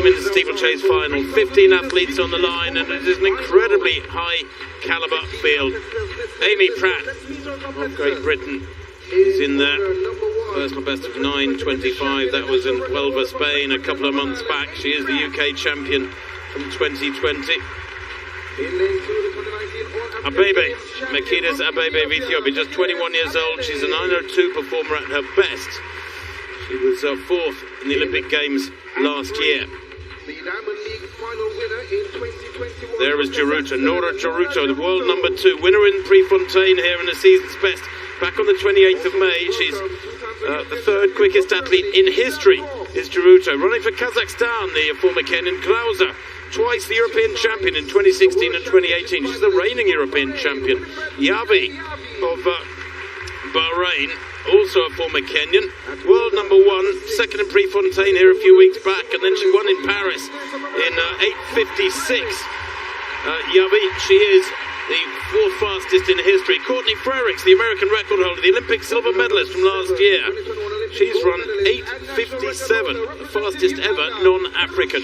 women's steeplechase final. 15 athletes on the line, and it is an incredibly high caliber field. Amy Pratt of Great Britain is in there. Personal best of 9:25. That was in Huelva, Spain, a couple of months back. She is the UK champion from 2020. Abebe, Mekides Abebe of Ethiopia, just 21 years old. She's a 902 performer at her best. She was fourth in the Olympic Games last year. There is Jeruto, Nora Jeruto, the world number 2, winner in Prefontaine here in the season's best. Back on the 28th of May, she's the third quickest athlete in history, is Jeruto. Running for Kazakhstan, the former Kenyan Klauser, twice the European champion in 2016 and 2018. She's the reigning European champion. Yavi of Bahrain, also a former Kenyan, world number 1, second in Prefontaine here a few weeks back, and then she won in Paris in 8:56. Yavi, she is the 4th fastest in history. Courtney Frerichs, the American record holder, the Olympic silver medalist from last year. She's run 8:57, the fastest ever non-African.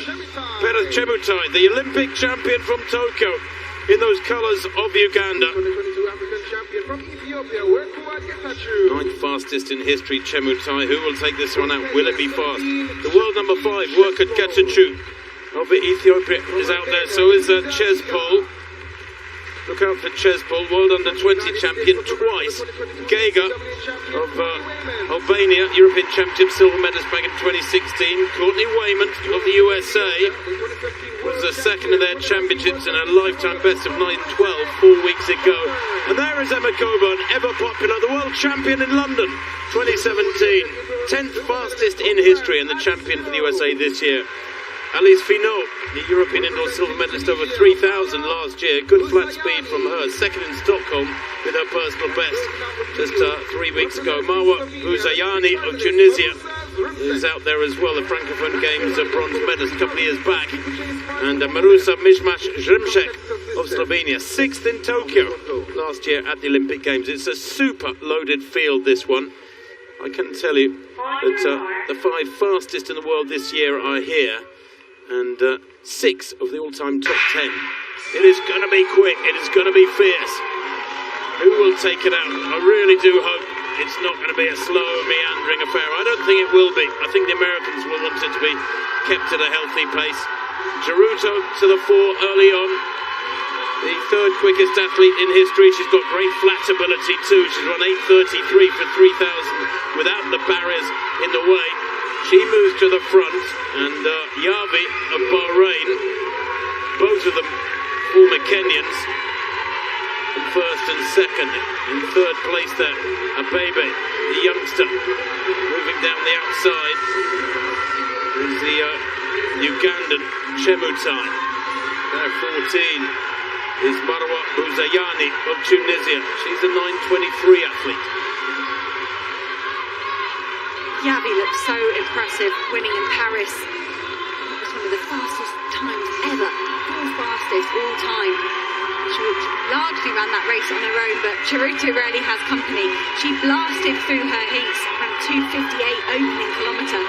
Perez Chemutai, the Olympic champion from Tokyo, in those colours of Uganda. 9th fastest in history, Chemutai. Who will take this one out? Will it be fast? The world number 5, Workut Getachew of Ethiopia, is out there. So is Chespol. Look out for Chespol, world under-20 champion twice. Geiger of Albania, European championship silver medalist back in 2016. Courtney Waymont of the USA was the second of their championships in a lifetime best of 9:12 4 weeks ago. And there is Emma Coburn, ever popular, the world champion in London 2017. 10th fastest in history and the champion for the USA this year. Alice Finot, the European indoor silver medalist, over 3,000 last year. Good flat speed from her. Second in Stockholm with her personal best just 3 weeks ago. Marwa Bouzayani of Tunisia is out there as well. The Francophone Games bronze medalist a couple of years back. And Marusa Mishmash Zrimšek of Slovenia, 6th in Tokyo last year at the Olympic Games. It's a super loaded field, this one. I can tell you that the 5 fastest in the world this year are here. And 6 of the all-time top 10. It is going to be quick. It is going to be fierce. Who will take it out? I really do hope it's not going to be a slow, meandering affair. I don't think it will be. I think the Americans will want it to be kept at a healthy pace. Jeruto to the fore early on. The 3rd quickest athlete in history. She's got great flat ability too. She's run 8:33 for 3,000 without the barriers in the way. She moves to the front, and Yavi of Bahrain, both of them former Kenyans, in 1st and 2nd. In 3rd place there, Abebe, the youngster, moving down the outside, is the Ugandan Chemutai. There, 14, is Marwa Bouzayani of Tunisia. She's a 9:23 athlete. Yavi looked so impressive, winning in Paris. It was one of the fastest times ever, 4th fastest all time. She largely ran that race on her own, but Jeruto rarely has company. She blasted through her heats, ran 2:58 opening kilometre.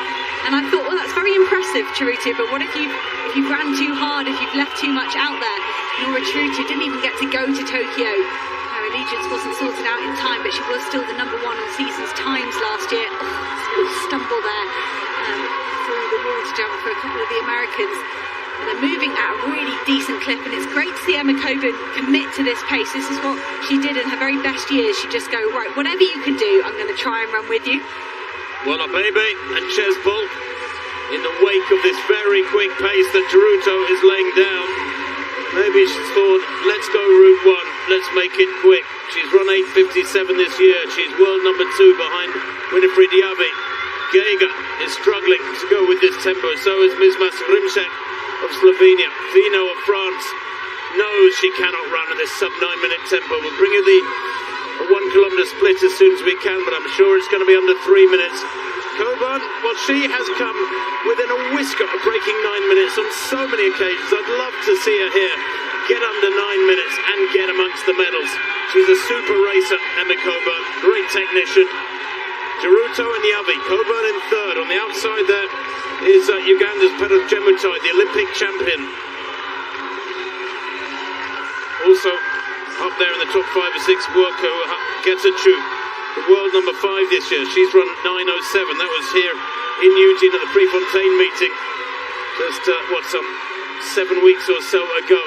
And I thought, well, that's very impressive, Jeruto, but what if you've ran too hard, if you've left too much out there? Nora Jeruto didn't even get to go to Tokyo. Her allegiance wasn't sorted out in time, but she was still the number 1 on season's times last year. Little stumble there through the water jump for a couple of the Americans. And they're moving at a really decent clip, and it's great to see Emma Coburn commit to this pace. This is what she did in her very best years. She just go, right, whatever you can do, I'm going to try and run with you. Well, Abebe and Chespol in the wake of this very quick pace that Jeruto is laying down. Maybe she's thought, let's go route 1, let's make it quick. She's run 8:57 this year. She's world number 2 behind Winifred Yavi. Geiger is struggling to go with this tempo. So is Mizmas Zrimšek of Slovenia. Fino of France knows she cannot run at this sub-9-minute tempo. We'll bring you the 1 kilometre split as soon as we can, but I'm sure it's going to be under 3 minutes. Coburn, well, she has come within a whisker of breaking 9 minutes on so many occasions. I'd love to see her here get under 9 minutes and get amongst the medals. She's a super racer, Emma Coburn, great technician. Jeruto and Yavi, Coburn in 3rd. On the outside there, is Uganda's Peros Jemutai, the Olympic champion. Also up there in the top 5 or 6, Worko Getachew, the world number 5 this year. She's run 9:07. That was here in Eugene at the Prefontaine meeting just, some 7 weeks or so ago.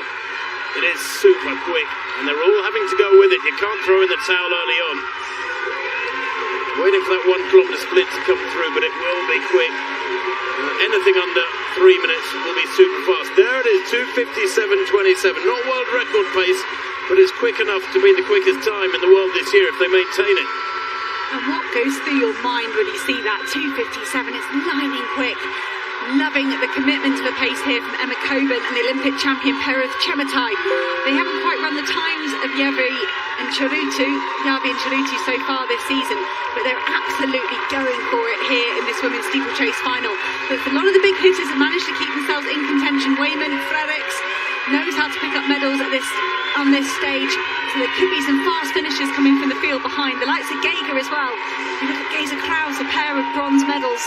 It is super quick, and they're all having to go with it. You can't throw in the towel early on. Waiting for that 1 kilometre split to come through, but it will be quick. Anything under 3 minutes will be super fast. There it is, 2:57.27. Not world record pace, but it's quick enough to be the quickest time in the world this year if they maintain it. And what goes through your mind when you see that 2:57? It's lightning quick. Loving the commitment to the pace here from Emma Coburn and the Olympic champion Peros Jemutai. They haven't quite run the times of Yavi and Jeruto so far this season, but they're absolutely going for it here in this women's steeplechase final. But a lot of the big hitters have managed to keep themselves in contention. Wayman, Fredericks knows how to pick up medals on this stage, so there could be some fast finishers coming from the field behind. The likes of Geiger as well. You look at Geiger Kraus, a pair of bronze medals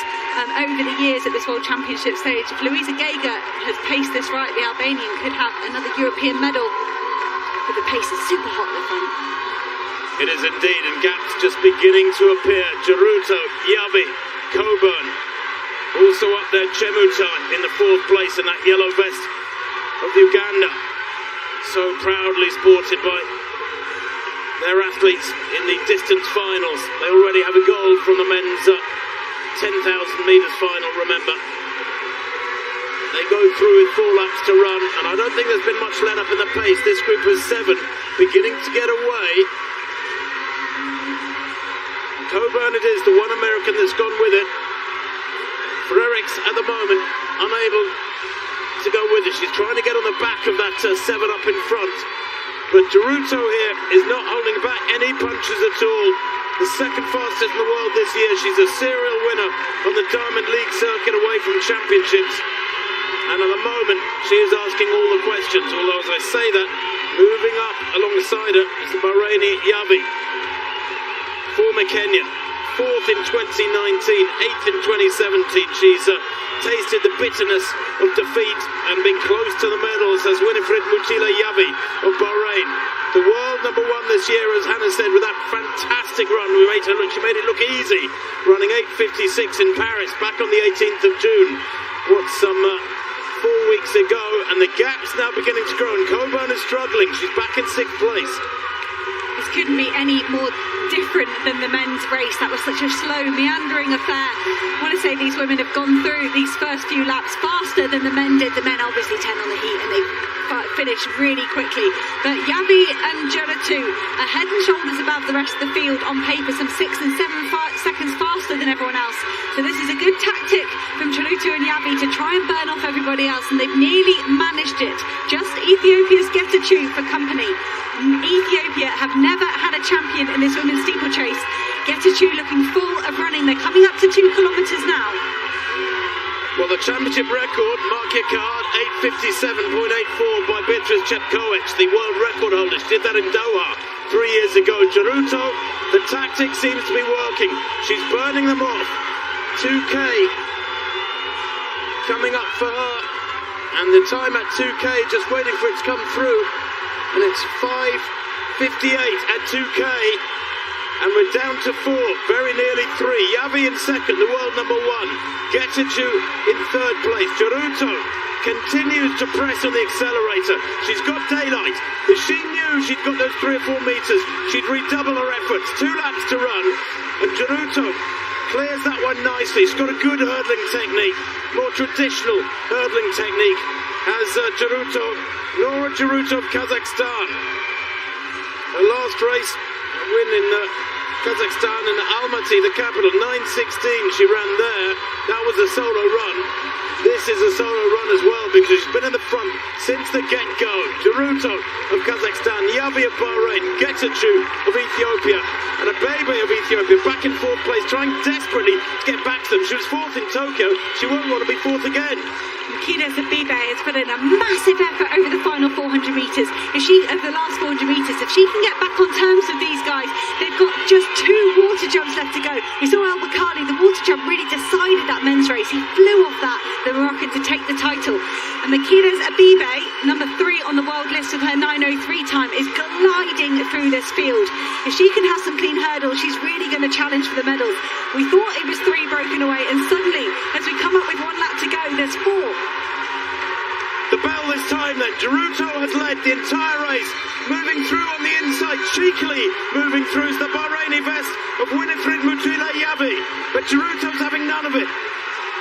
over the years at this World Championship stage. If Louisa Geiger has paced this right, the Albanian could have another European medal. But the pace is super hot at the front. It is indeed, and gaps just beginning to appear. Jeruto, Yavi, Coburn. Also up there, Jemutai in the 4th place in that yellow vest of Uganda. So proudly sported by their athletes in the distance finals. They already have a gold from the men's 10,000 metres final, remember. They go through with 4 laps to run, and I don't think there's been much let up in the pace. This group of 7 beginning to get away. Coburn it is, the one American that's gone with it. Fredericks at the moment unable to go with it. She's trying to get on the back of that 7 up in front. But Jeruto here is not holding back any punches at all. The 2nd fastest in the world this year. She's a serial winner on the Diamond League circuit away from championships. And at the moment, she is asking all the questions. Although, as I say that, moving up alongside her is the Bahraini Yavi. Former Kenyan. 4th in 2019, 8th in 2017. She's tasted the bitterness of defeat and been close to the medals as Winifred Mutila Yavi of Bahrain. The world number 1 this year, as Hannah said, with that fantastic run. She made it look easy, running 8:56 in Paris back on the 18th of June. What, some 4 weeks ago, and the gap's now beginning to grow, and Coburn is struggling. She's back in 6th place. This couldn't be any more different than the men's race. That was such a slow, meandering affair. I want to say these women have gone through these first few laps faster than the men did. The men obviously 10 on the heat, and they finished really quickly. But Yavi and Jeruto are head and shoulders above the rest of the field on paper, some 6 and 7 seconds faster than everyone else. So this is a good tactic from Jeruto and Yavi to try and burn off everybody else, and they've nearly managed it. Just Ethiopia's Getachew for company. Ethiopia have never had a champion in this women's steeplechase. Getachew looking full of running. They're coming up to 2 kilometres now. Well, the championship record, mark your card, 8:57.84 by Beatrice Chepkoech, the world record holder. She did that in Doha 3 years ago. Jeruto, the tactic seems to be working. She's burning them off. 2K coming up for her. And the time at 2K, just waiting for it to come through. And it's 5:58 at 2K. And we're down to 4, very nearly 3. Yavi in 2nd, the world number 1. Getachew in 3rd place. Jeruto continues to press on the accelerator. She's got daylight. If she knew she'd got those 3 or 4 metres, she'd redouble her efforts. 2 laps to run. And Jeruto clears that one nicely. She's got a good hurdling technique. More traditional hurdling technique as Nora Jeruto of Kazakhstan. Her last race, a win in Kazakhstan in Almaty, the capital, 9:16 she ran there. That was a solo run. This is a solo run as well because she's been in the front since the get-go. Jeruto of Kazakhstan, Yavi of Bahrain, Getachew of Ethiopia, and a Bebe of Ethiopia back in fourth place, trying desperately to get back to them. She was fourth in Tokyo. She won't want to be fourth again. Makeda Zabibe has put in a massive effort over the final 400 metres. Of the last 400 metres, if she can get back on terms with these guys, they've got just 2 water jumps left to go. We saw El Bakkali, the water jump really decided that men's race. He flew off that, the Moroccan, to take the title. And Makeda Zabibe, number 3 on the world list with her 9:03 time, is gliding through this field. If she can have some clean hurdles, she's really going to challenge for the medals. We thought it was 3 broken away, and suddenly, as we come up with 1 lap to go, there's 4. The bell this time then. Jeruto has led the entire race, moving through on the inside, cheekily moving through is the Bahraini vest of Winifred Mutula Yavi. But Jeruto's having none of it.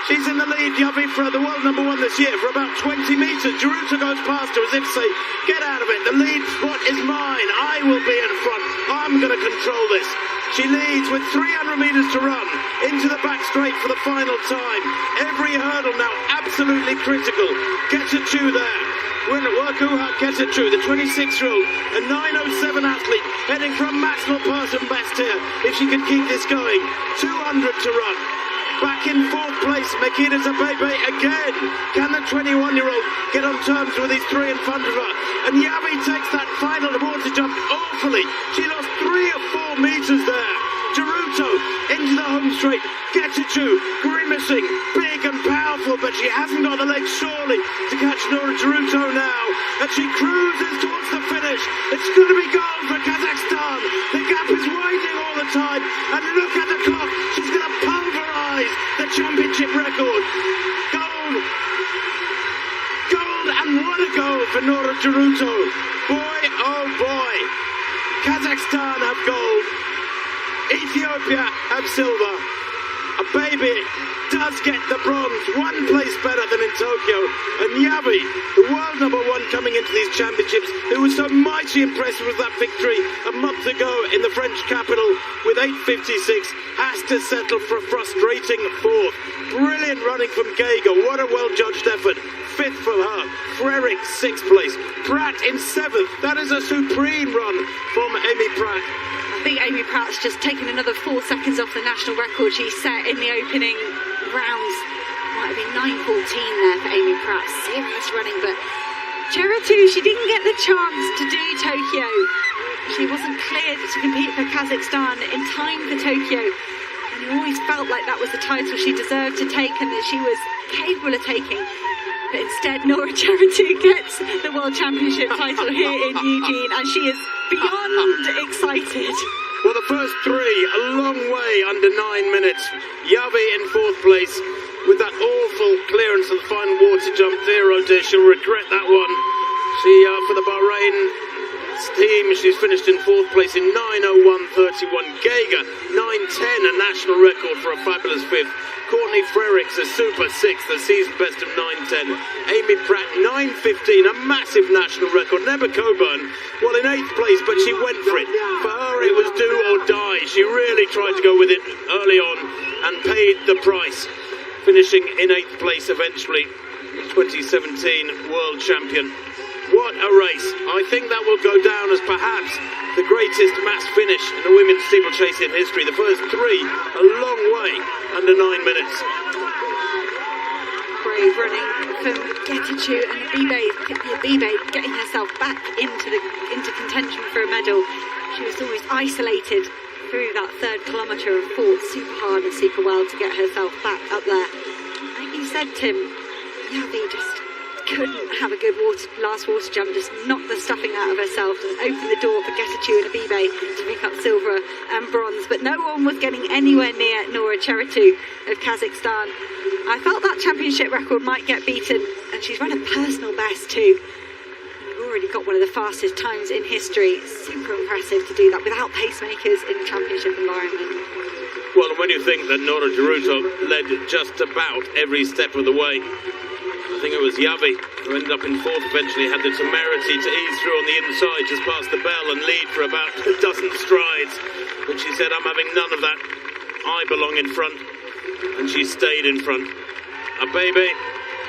She's in the lead, Yavi, for the world number 1 this year for about 20 metres. Jeruto goes past her as if to say, get out of it, the lead spot is mine, I will be in front, I'm going to control this. She leads with 300 metres to run into the back straight for the final time. Every hurdle now absolutely critical. Getachew there. Workuha Getachew, the 26-year-old, a 9:07 athlete, heading for a maximal personal best here if she can keep this going. 200 to run. Back in fourth place, Makeda Zabibe again. Can the 21-year-old get on terms with these 3 in front of her? And Yavi takes that final water jump awfully. She lost 3 or 4 metres there. Jeruto into the home straight. Getachew grimacing, big and powerful, but she hasn't got the legs surely to catch Nora Jeruto now. And she cruises towards the finish. It's going to be gold for Kazakhstan. The gap is widening all the time. And look at the clock. She's going to pulverise the championship record. Gold. Gold, and what a goal for Nora Jeruto. Boy, oh boy. Kazakhstan have gold. Ethiopia have silver. A baby does get the bronze, 1 place better than in Tokyo. And Yavi, the world number 1 coming into these championships, who was so mighty impressed with that victory a month ago in the French capital with 8:56, has to settle for a frustrating 4th. Brilliant running from Geiger, what a well-judged effort. 5th for her. Frerick, 6th place. Pratt in 7th. That is a supreme run from Amy Pratt. I think Amy Pratt's just taken another 4 seconds off the national record she set in the opening rounds. Might have been 9:14 there for Amy Pratt. Serious running, but Jeruto, she didn't get the chance to do Tokyo. She wasn't cleared to compete for Kazakhstan in time for Tokyo. And you always felt like that was the title she deserved to take and that she was capable of taking. But instead, Nora Jeruto gets the World Championship title here in Eugene, and she is beyond excited. Well, the first 3, a long way under 9 minutes. Yavi in 4th place with that awful clearance of the final water jump. Dear, oh dear, she'll regret that one. She, for the Bahrain team, she's finished in 4th place in 9:01.31. Geiger, 9:10, a national record for a fabulous 5th. Courtney Frerichs, a super 6th, a season best of 9:10. Amy Pratt, 9:15, a massive national record. Nebba Coburn, well, in 8th place, but she went for it. For her, it was do or die. She really tried to go with it early on and paid the price, finishing in 8th place eventually. 2017 world champion. What a race. I think that will go down as perhaps the greatest mass finish in the women's steeplechase in history. The first 3, a long way under 9 minutes. Brave running from Getachew and Abibe getting herself back into contention for a medal. She was almost isolated through that 3rd kilometre and fought super hard and super well to get herself back up there. Like you said, Tim, Yavi just couldn't have a good last water jump, just knocked the stuffing out of herself and opened the door for Getachew and Abibe to pick up silver and bronze. But no one was getting anywhere near Nora Jeruto of Kazakhstan. I felt that championship record might get beaten, and she's run a personal best too. You've already got one of the fastest times in history. Super impressive to do that without pacemakers in the championship environment. Well, when you think that Nora Jeruto led just about every step of the way, I think it was Yavi who ended up in 4th eventually, had the temerity to ease through on the inside just past the bell and lead for about a dozen strides. But she said, I'm having none of that. I belong in front. And she stayed in front. A baby,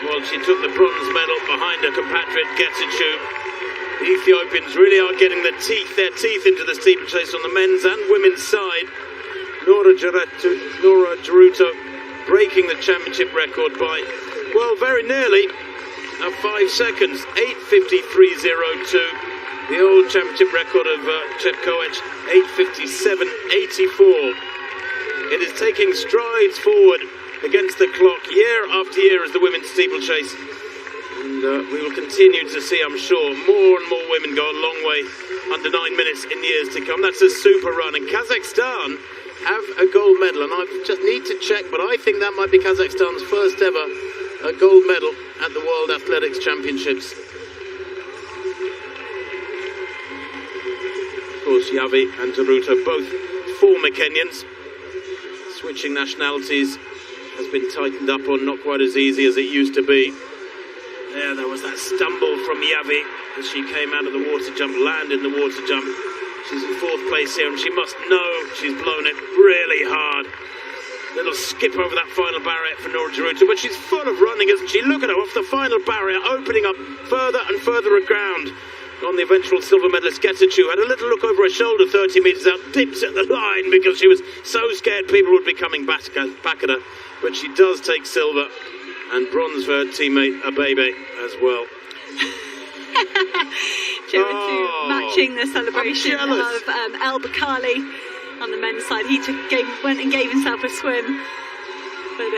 well, she took the bronze medal behind her compatriot Getachew. The Ethiopians really are getting their teeth into the steeplechase on the men's and women's side. Nora Jeruto breaking the championship record by, well, very nearly 5 seconds. 8:53.02. The old championship record of Chetkoech, 8:57.84. It is taking strides forward against the clock year after year as the women's steeplechase. And we will continue to see, I'm sure, more and more women go a long way under 9 minutes in years to come. That's a super run. And Kazakhstan have a gold medal, and I just need to check, but I think that might be Kazakhstan's first ever gold medal at the World Athletics Championships. Of course, Yavi and Jeruto, both former Kenyans. Switching nationalities has been tightened up on, not quite as easy as it used to be. There was that stumble from Yavi as she came out of the water jump, landed in the water jump. She's in 4th place here, and she must know she's blown it really hard. Little skip over that final barrier for Nora Jeruto, but she's full of running, isn't she? Look at her off the final barrier, opening up further and further ground. On the eventual silver medalist Getachew, had a little look over her shoulder 30 metres out, dips at the line because she was so scared people would be coming back at her. But she does take silver, and bronze for her teammate Abebe as well. Jeruto matching the celebration of El Bakali on the men's side. He went and gave himself a swim. But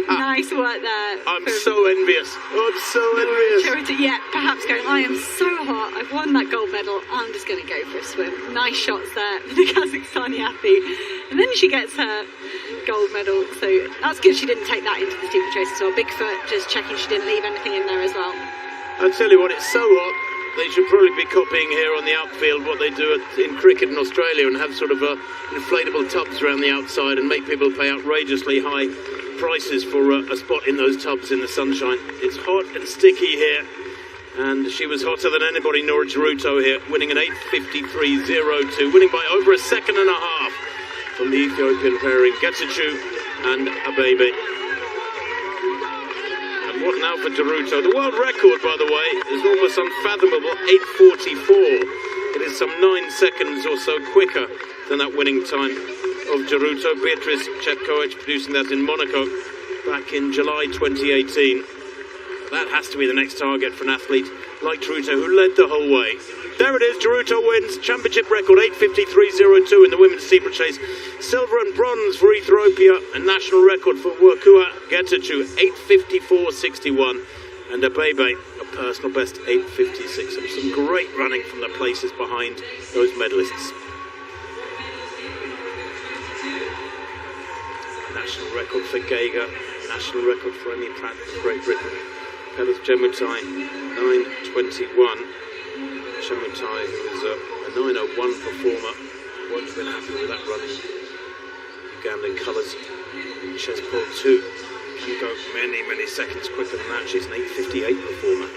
nice work there. I'm so envious. I'm so envious. Jeruto, yeah, perhaps going, I am so hot. I've won that gold medal. I'm just going to go for a swim. Nice shots there for the Kazakhstani athlete. And then she gets her gold medal. So that's good she didn't take that into the steeplechase as well. Bigfoot just checking she didn't leave anything in there as well. I'll tell you what, it's so hot. They should probably be copying here on the outfield what they do in cricket in Australia and have sort of inflatable tubs around the outside and make people pay outrageously high prices for a spot in those tubs in the sunshine. It's hot and sticky here, and she was hotter than anybody, Nora Jeruto here, winning an 8:53.02, winning by over a second and a half from the Ethiopian pairing Getachew and Abebe. What now for Jeruto? The world record, by the way, is almost unfathomable, 8:44. It is some 9 seconds or so quicker than that winning time of Jeruto. Beatrice Chetkoech producing that in Monaco back in July 2018. That has to be the next target for an athlete like Jeruto, who led the whole way. There it is, Jeruto wins, championship record 8:53.02 in the women's steeplechase. Silver and bronze for Ethiopia, a national record for Wakua Getachew, 8:54.61. And Abebe, a personal best 8:56. And some great running from the places behind those medalists. National record for Geiger, national record for Amy Pratt, Great Britain. Pedals Chemutai, 9:21. Chemutai, who is a 9:01 performer, won't have been happy with that run in Ugandan colours. Chespol too can go many seconds quicker than that. She's an 8:58 performer.